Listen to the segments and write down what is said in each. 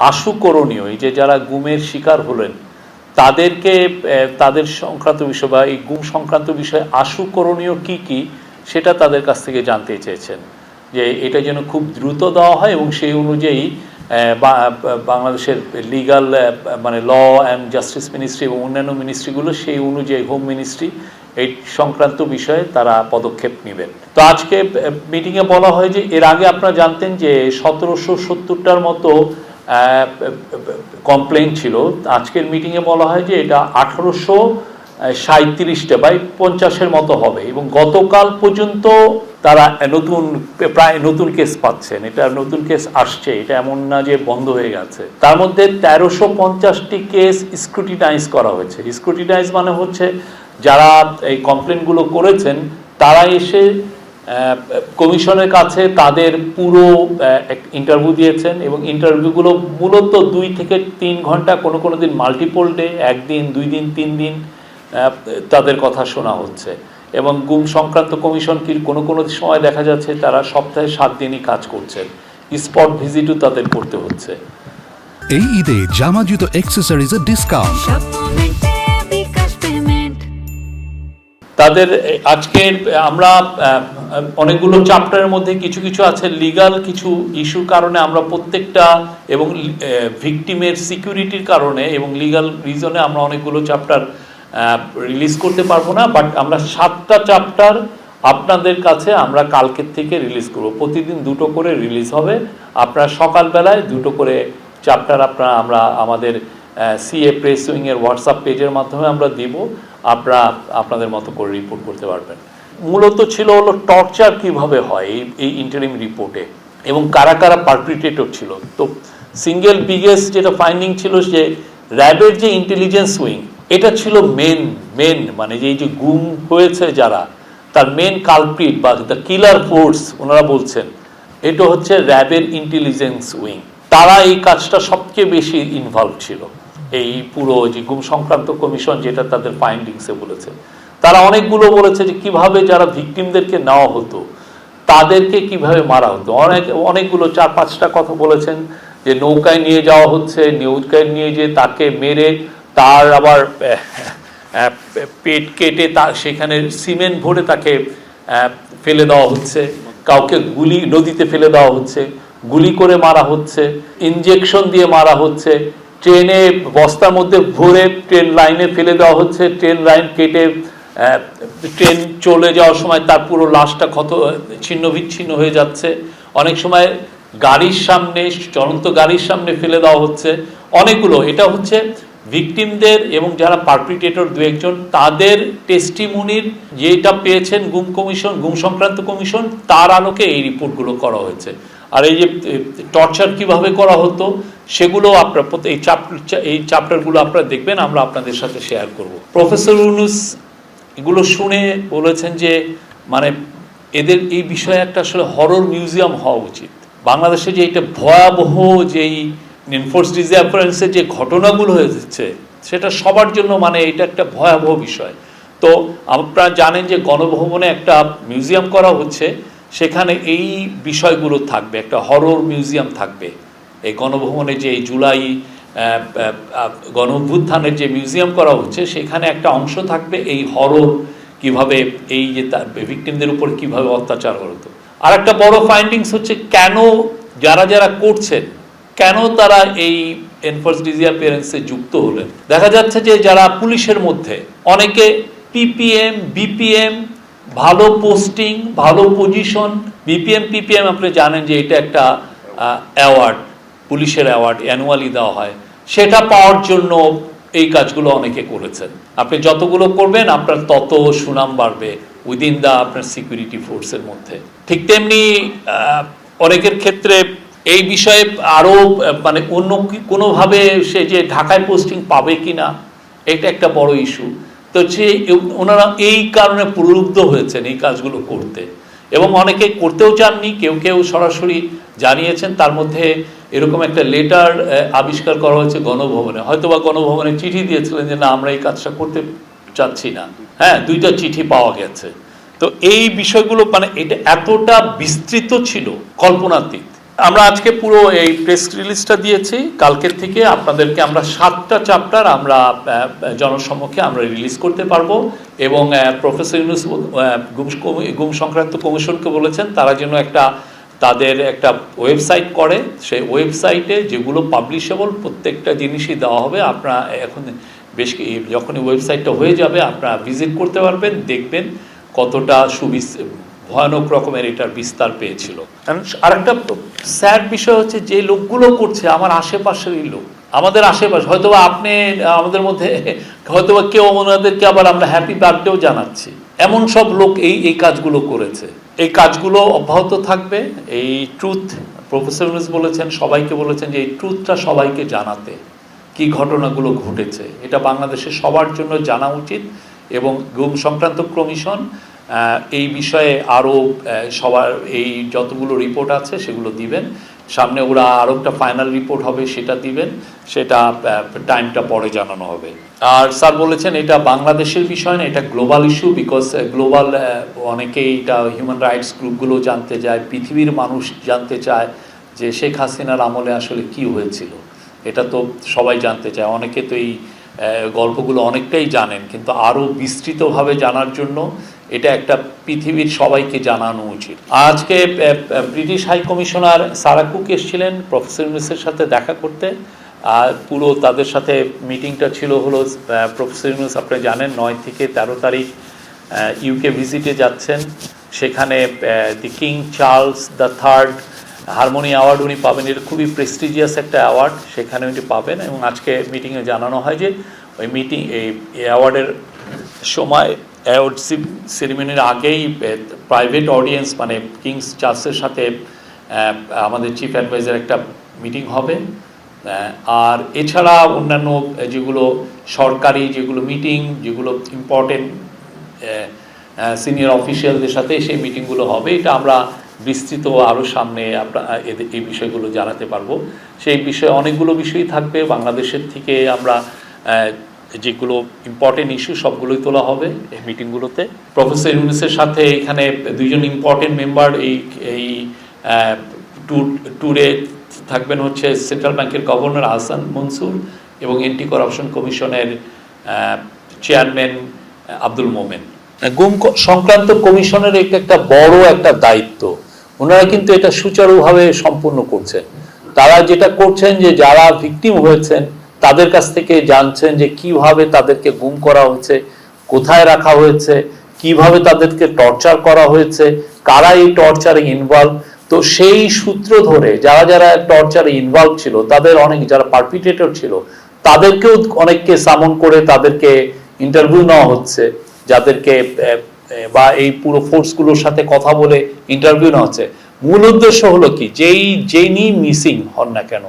আশুকরণীয়, এই যে যারা গুমের শিকার হলেন তাদেরকে তাদের সংক্রান্ত বিষয় বা এই গুম সংক্রান্ত বিষয়ে আশুকরণীয় কি কি সেটা তাদের কাছ থেকে জানতে চেয়েছেন, যে এটা যেন খুব দ্রুত দেওয়া হয় এবং সেই অনুযায়ী বাংলাদেশের লিগাল মানে ল অ্যান্ড জাস্টিস মিনিস্ট্রি এবং অন্যান্য মিনিস্ট্রিগুলো সেই অনুযায়ী হোম মিনিস্ট্রি এই সংক্রান্ত বিষয়ে তারা পদক্ষেপ নেবেন। তো আজকে মিটিংয়ে বলা হয় যে এর আগে আপনারা জানতেন যে 1770টার মতো কমপ্লেন ছিল, আজকের মিটিংয়ে বলা হয় যে এটা 1837টা বা 50-এর মতো হবে এবং গতকাল পর্যন্ত তারা প্রায় নতুন কেস পাচ্ছেন, এটা নতুন কেস আসছে, এটা এমন না যে বন্ধ হয়ে গেছে। তার মধ্যে 1350টি কেস স্ক্রুটিনাইজ করা হয়েছে। স্ক্রুটিনাইজ মানে হচ্ছে যারা এই কমপ্লেনগুলো করেছেন তারা এসে কমিশনের কাছে তাদের পুরো ইন্টারভিউ দিয়েছেন এবং ইন্টারভিউগুলো মূলত 2 থেকে 3 ঘন্টা, কোনো দিন মাল্টিপল ডে, 1 দিন 2 দিন 3 দিন তাদের কথা শোনা হচ্ছে। এবং গুম সংক্রান্ত কমিশন কি কোনো সময় দেখা যাচ্ছে তারা সপ্তাহে 7 দিনই কাজ করছেন, স্পট ভিজিটও তাদের করতে হচ্ছে। এই ঈদে জামা জুতো অ্যাকসেসরিজের ডিসকাউন্ট তাদের আজকের আমরা অনেকগুলো চ্যাপ্টারের মধ্যে কিছু কিছু আছে লিগাল কিছু ইস্যুর কারণে আমরা প্রত্যেকটা এবং ভিকটিমের সিকিউরিটির কারণে এবং লিগাল রিজনে আমরা অনেকগুলো চ্যাপ্টার রিলিজ করতে পারবো না, বাট আমরা 7টা চ্যাপ্টার আপনাদের কাছে আমরা কালকের থেকে রিলিজ করব। প্রতিদিন 2টো করে রিলিজ হবে, আপনারা সকালবেলায় 2টো করে চ্যাপ্টার আমরা আমাদের সিএ প্রেস উইংয়ের হোয়াটসঅ্যাপ পেজের মাধ্যমে আমরা দিব, আপনাদের মতো করে রিপোর্ট করতে পারবেন। মূলত ছিল হলো টর্চার কিভাবে হয় এই ইন্টারিম রিপোর্টে এবং কারা কারা পারপিট্রেটর ছিল। তো সিঙ্গেল বিগেস্ট যেটা ফাইন্ডিং ছিল যে র্যাবের যে ইন্টেলিজেন্স উইং এটা ছিল মেন মানে যে এই যে গুম হয়েছে যারা তার মেন কালপ্রিট বা দ্য কিলার ফোর্স ওনারা বলছেন এটা হচ্ছে র্যাবের ইন্টেলিজেন্স উইং। তারা এই কাজটা সবচেয়ে বেশি ইনভলভ ছিল এই পুরো যে গুম সংক্রান্ত কমিশন যেটা তাদের ফাইন্ডিংসে বলেছে। তারা অনেকগুলো বলেছে যে কিভাবে যারা ভিকটিমদেরকে নেওয়া হতো তাদেরকে কিভাবে মারা হতো, অনেকগুলো 4-5টা কথা বলেছেন। যে নৌকায় নিয়ে যাওয়া হচ্ছে, নৌকায় নিয়ে যেয়ে তাকে মেরে তার আবার পেট কেটে সেখানে সিমেন্ট ভরে তাকে ফেলে দেওয়া হচ্ছে, কাউকে নদীতে ফেলে দেওয়া হচ্ছে, গুলি করে মারা হচ্ছে, ইনজেকশন দিয়ে মারা হচ্ছে, ট্রেনে বস্তার মধ্যে ভরে ট্রেন লাইনে ফেলে দেওয়া হচ্ছে, ট্রেন লাইন কেটে ট্রেন চলে যাওয়ার সময় তার পুরো লাশটা ছিন্ন বিচ্ছিন্ন হয়ে যাচ্ছে, অনেক সময় গাড়ির সামনে চলন্ত গাড়ির সামনে ফেলে দেওয়া হচ্ছে। অনেকগুলো এটা হচ্ছে ভিকটিমদের এবং যারা পারপিট্রেটর 2-1 তাদের টেস্টিমনির যেটা পেয়েছেন গুম সংক্রান্ত কমিশন তার আলোকে এই রিপোর্টগুলো করা হয়েছে। আর এই যে টর্চার কিভাবে করা হতো সেগুলো আপনারা এই চ্যাপ্টারগুলো আপনারা দেখবেন, আমরা আপনাদের সাথে শেয়ার করব। প্রফেসর ইউনূস এগুলো শুনে বলেছেন যে মানে এদের এই বিষয়ে একটা আসলে হরর মিউজিয়াম হওয়া উচিত। বাংলাদেশে যে এটা ভয়াবহ যেই এনফোর্স ডিসঅ্যাপিয়ারেন্সের যে ঘটনাগুলো হয়েছে সেটা সবার জন্য মানে এটা একটা ভয়াবহ বিষয়। তো আপনারা জানেন যে গণভবনে একটা মিউজিয়াম করা হচ্ছে, সেখানে এই বিষয়গুলো থাকবে, একটা হরর মিউজিয়াম থাকবে। এই গণভবনে যে জুলাই গণঅভ্যুত্থানের যে মিউজিয়াম করা হচ্ছে সেখানে একটা অংশ থাকবে এই হরর কিভাবে এই যে ভিকটিমদের উপর কিভাবে অত্যাচার হতো। আর একটা বড় ফাইন্ডিংস হচ্ছে কেন যারা করছেন কেন তারা এই এনফোর্স ডিসঅ্যাপিয়ারেন্সে যুক্ত হলেন। দেখা যাচ্ছে যে যারা পুলিশের মধ্যে অনেকে পিপিএম বিপিএম ভালো পোস্টিং ভালো পজিশন, পিপিএম আপনি জানেন যে এটা একটা অ্যাওয়ার্ড, পুলিশের অ্যাওয়ার্ড অ্যানুয়ালি দেওয়া হয়, সেটা পাওয়ার জন্য এই কাজগুলো অনেকে করেছেন। আপনি যতগুলো করবেন আপনার তত সুনাম বাড়বে উইদিন দা আপনার সিকিউরিটি ফোর্সের মধ্যে। ঠিক তেমনি অনেকের ক্ষেত্রে এই বিষয়ে আরও মানে অন্য কোনোভাবে সে যে ঢাকায় পোস্টিং পাবে কি না এটা একটা বড় ইস্যু। তো ওনারা এই কারণে প্রলুব্ধ হয়েছেন এই কাজগুলো করতে এবং অনেকে করতেও চাননি, কেউ সরাসরি জানিয়েছেন। তার মধ্যে এরকম একটা লেটার আবিষ্কার করা হয়েছে গণভবনে, হয়তোবা গণভবনে চিঠি দিয়েছিলেন যে না আমরা এই কাজটা করতে চাচ্ছি না। হ্যাঁ, 2টা চিঠি পাওয়া গেছে। তো এই বিষয়গুলো মানে এটা এতটা বিস্তৃত ছিল কল্পনাতীত। আমরা আজকে পুরো এই প্রেস রিলিজটা দিয়েছি, কালকের থেকে আপনাদেরকে আমরা 7টা চ্যাপ্টার আমরা জনসম্মুখে আমরা রিলিজ করতে পারবো এবং প্রফেসর ইউনূস গুম সংক্রান্ত কমিশনকে বলেছেন তারা যেন তাদের একটা ওয়েবসাইট করে, সেই ওয়েবসাইটে যেগুলো পাবলিশেবল প্রত্যেকটা জিনিসই দেওয়া হবে। আপনারা এখন যখনই ওয়েবসাইটটা হয়ে যাবে আপনারা ভিজিট করতে পারবেন, দেখবেন কতটা ভয়ানক রকমের এটার বিস্তার পেয়েছিল। আরেকটা স্যাড বিষয় হচ্ছে যে লোকগুলো করছে আমার আশেপাশেরই লোক, আমাদের আশেপাশে, হয়তোবা আপনি আমাদের মধ্যে হয়তোবা কেউ ওনাদেরকে আবার আমরা হ্যাপি বার্থডেও জানাচ্ছি, এমন সব লোক এই কাজগুলো করেছে। এই কাজগুলো অব্যাহত থাকবে। এই ট্রুথ প্রফেসর ইউনূস বলেছেন, সবাইকে বলেছেন যে এই ট্রুথটা সবাইকে জানাতে, কি ঘটনাগুলো ঘটেছে এটা বাংলাদেশের সবার জন্য জানা উচিত। এবং গুম সংক্রান্ত কমিশন এই বিষয়ে আরও সবার এই যতগুলো রিপোর্ট আছে সেগুলো দিবেন, সামনে ওরা আরও একটা ফাইনাল রিপোর্ট হবে সেটা দিবেন, সেটা টাইমটা পরে জানানো হবে। আর স্যার বলেছেন এটা বাংলাদেশের বিষয় না, এটা গ্লোবাল ইস্যু, বিকজ গ্লোবাল অনেকেই এটা হিউম্যান রাইটস গ্রুপগুলো জানতে চায়, পৃথিবীর মানুষ জানতে চায় যে শেখ হাসিনার আমলে আসলে কি হয়েছিল, এটা তো সবাই জানতে চায়। অনেকে তো এই গল্পগুলো অনেকটাই জানেন, কিন্তু আরও বিস্তৃতভাবে জানার জন্য এটা একটা পৃথিবীর সবাইকে জানানো উচিত। আজকে British high commissioner Sarah Cook এসেছিলেন প্রফেসর ইউনূসের সাথে দেখা করতে, আর পুরো তাদের সাথে মিটিংটা ছিল হলো প্রফেসর ইউনূস আপনি জানেন 9 থেকে 13 তারিখ ইউকে ভিজিটে যাচ্ছেন, সেখানে the king Charles the third harmony award উনি পাবেন, এটা খুবই প্রেস্টিজিয়াস একটা অ্যাওয়ার্ড, সেখানে উনি পাবেন। এবং আজকে মিটিংয়ে জানানো হয় যে ওই এই অ্যাওয়ার্ডের সময় অ্যাওয়ার্ড সেরিমনির আগেই প্রাইভেট অডিয়েন্স মানে কিংস চার্লসের সাথে আমাদের চিফ অ্যাডভাইজার একটা মিটিং হবে। আর এছাড়া অন্যান্য যেগুলো সরকারি যেগুলো মিটিং, যেগুলো ইম্পর্টেন্ট সিনিয়র অফিসিয়ালদের সাথে সেই মিটিংগুলো হবে। এটা আমরা বিস্তৃত আরও সামনে এই বিষয়গুলো জানাতে পারবো। সেই বিষয়ে অনেকগুলো বিষয়ই থাকবে, বাংলাদেশের থেকে আমরা যেগুলো ইম্পর্টেন্ট ইস্যু সবগুলোই তোলা হবে এই মিটিংগুলোতে। প্রফেসর ইউনূসের সাথে এখানে দুইজন ইম্পর্টেন্ট মেম্বার এই ট্যুরে থাকবেন হচ্ছে সেন্ট্রাল ব্যাংকের গভর্নর আহসান মনসুর এবং অ্যান্টি করাপশন কমিশনের চেয়ারম্যান আব্দুল মোমেন। গুম সংক্রান্ত কমিশনের একটা বড় একটা দায়িত্ব, ওনারা কিন্তু এটা সুচারুভাবে সম্পূর্ণ করছেন। তারা যেটা করছেন যে যারা ভিকটিম হয়েছেন তাদের কাছ থেকে জানছেন যে কিভাবে তাদেরকে গুম করা হয়েছে, কোথায় রাখা হয়েছে, কিভাবে তাদেরকে টর্চার করা হয়েছে, কারা এই টর্চারে ইনভলভ। তো সেই সূত্র ধরে যারা টর্চারে ইনভলভ ছিল তাদের অনেক, যারা পারপিটেটর ছিল তাদেরকেও অনেককে সামন করে তাদেরকে ইন্টারভিউ নেওয়া হচ্ছে, যাদেরকে বা এই পুরো ফোর্সগুলোর সাথে কথা বলে ইন্টারভিউ নেওয়া হচ্ছে। মূল উদ্দেশ্য হলো কি, যেই মিসিং হন না কেন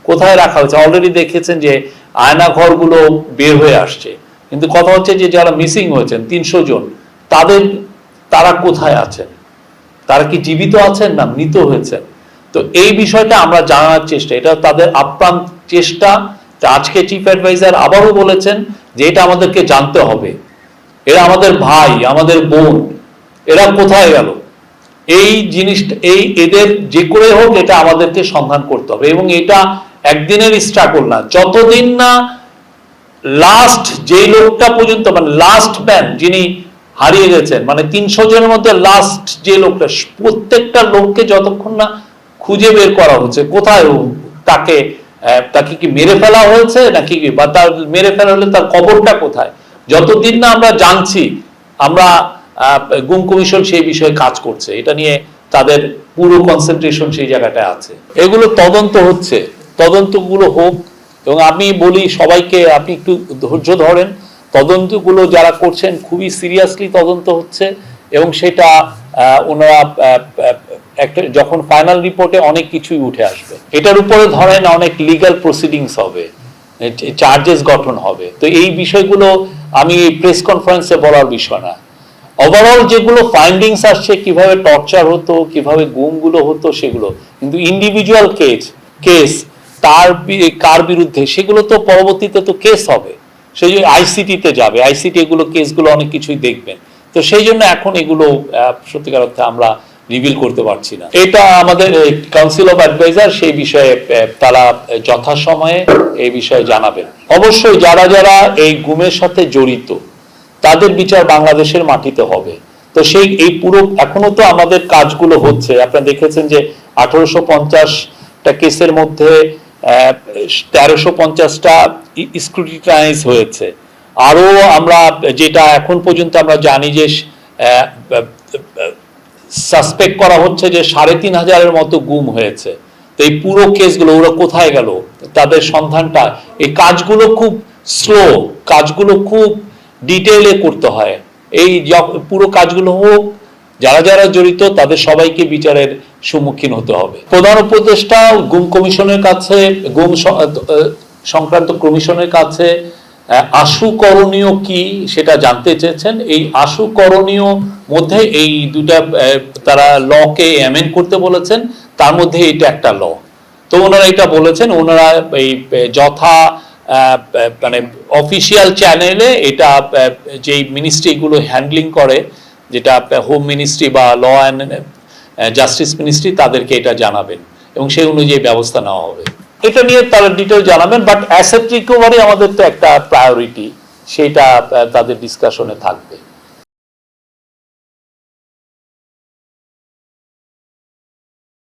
কোথায় রাখা হয়েছে। অলরেডি দেখেছেন যে আয়না ঘরগুলো বের হয়ে আসছে, কিন্তু কথা হচ্ছে যে যারা মিসিং হয়েছেন 300 জন, তারা কোথায় আছেন, তারা কি জীবিত আছেন না মৃত হয়েছেন। তো এই বিষয়টা আমরা জানার চেষ্টা, এটা তাদের আপ্রাণ চেষ্টা। আজকে চিফ অ্যাডভাইজার আবারও বলেছেন যে এটা আমাদেরকে জানতে হবে, এরা আমাদের ভাই, আমাদের বোন, এরা কোথায় গেল, এই জিনিসটা এদের যে করে হোক এটা আমাদেরকে সন্ধান করতে হবে। এবং এটা একদিনের স্ট্রাগল না, যতদিন না লাস্ট যে লোকটা পর্যন্ত, মানে লাস্ট ম্যান যিনি হারিয়ে গেছেন, মানে 300 জনের মধ্যে লাস্ট যে লোকটা, প্রত্যেকটা লোককে যতক্ষণ না খুঁজে বের করা হচ্ছে কোথায় তাকে কি মেরে ফেলা হয়েছে নাকি, বা তার মেরে ফেলা হলে তার কবরটা কোথায়, যতদিন না আমরা জানছি, আমরা গুম কমিশন সেই বিষয়ে কাজ করছে, এটা নিয়ে তাদের পুরো কনসেন্ট্রেশন সেই জায়গাটায় আছে। এগুলো তদন্ত হচ্ছে, তদন্তগুলো হোক। এবং আমি বলি সবাইকে, আপনি একটু ধৈর্য ধরেন, তদন্তগুলো যারা করছেন খুবই সিরিয়াসলি তদন্ত হচ্ছে এবং সেটা ওনারা একটা যখন ফাইনাল রিপোর্টে অনেক কিছুই উঠে আসবে, এটার উপরে ধরেন অনেক লিগ্যাল প্রসিডিংস হবে, চার্জেস গঠন হবে। তো এই বিষয়গুলো আমি প্রেস কনফারেন্সে বলার বিষয় না। ওভারঅল যেগুলো ফাইন্ডিংস আসছে, কিভাবে টর্চার হতো, কিভাবে গুমগুলো হতো সেগুলো, কিন্তু ইন্ডিভিজুয়াল কেস কার বিরুদ্ধে সেগুলো তো পরবর্তীতে তো কেস হবে, সেই জন্য আইসিটিতে যাবে, আইসিটি এগুলো কেসগুলো অনেক কিছুই দেখবেন। তো সেই জন্য এখন এগুলো সত্যিকার অর্থে আমরা রিভিল করতে পারছি না। এটা আমাদের কাউন্সিল অফ অ্যাডভাইজার সেই বিষয়ে তারা যথাসময়ে এই বিষয়ে জানাবেন। অবশ্যই যারা যারা এই গুমের সাথে জড়িত তাদের বিচার বাংলাদেশের মাটিতে হবে। তো সেই এই পুরো এখনো তো আমাদের কাজগুলো হচ্ছে, আপনারা দেখেছেন যে 1850টা কেসের মধ্যে 1350টা স্ক্রুটিনাইজ হয়েছে। আরো আমরা যেটা এখন পর্যন্ত আমরা জানি যে সাসপেক্ট করা হচ্ছে যে 3500-এর মতো গুম হয়েছে। তো এই পুরো কেসগুলো ওরা কোথায় গেল, তাদের সন্ধানটা, এই কাজগুলো খুব স্লো, কাজগুলো খুব ডিটেইলে করতে হয়। এই পুরো কাজগুলো হোক, যারা যারা জড়িত তাদের সবাইকে বিচারের সম্মুখীন হতে হবে। প্রধান উপদেষ্টা গুম কমিশনের কাছে, গুম সংক্রান্ত কমিশনের কাছে আশু করণীয় কি সেটা জানতে চেয়েছেন। এই আশু করণীয় মধ্যে এই দুটা তারা লকে অ্যামেন্ড করতে বলেছেন, তার মধ্যে এটা একটা ল। তো ওনারা এটা বলেছেন, ওনারা এই যথা মানে অফিসিয়াল চ্যানেলে এটা যেই মিনিস্ট্রিগুলো হ্যান্ডলিং করে, যেটা হোম মিনিস্ট্রি বা ল অ্যান্ড জাস্টিস মিনিস্ট্রি, তাদেরকে এটা জানাবেন এবং সেই অনুযায়ী ব্যবস্থা নেওয়া হবে। এটা নিয়ে তারা ডিটেল জানাবেন। বাট অ্যাসেট রিকভারি আমাদের তো একটা প্রায়োরিটি, সেটা তাদের ডিসকাশনে থাকবে।